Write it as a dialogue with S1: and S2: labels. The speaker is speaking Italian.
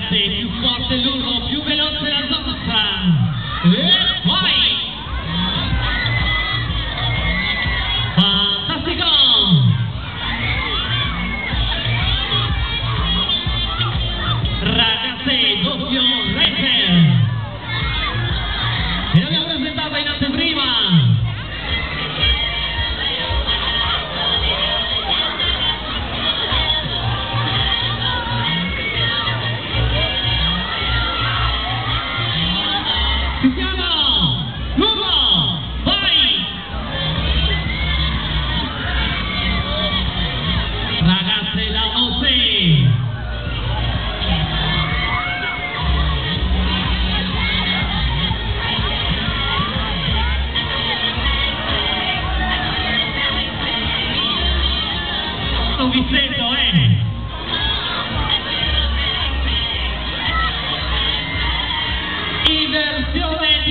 S1: ragazzi, più forte l'uno, più veloce la nostra. E poi! Fantastico! Ragazzi, doppio racer! E l'abbiamo presentata in anteprima! Ci siamo! Uno! Vai! Ragazze, la voce! Non vi sento, Inversione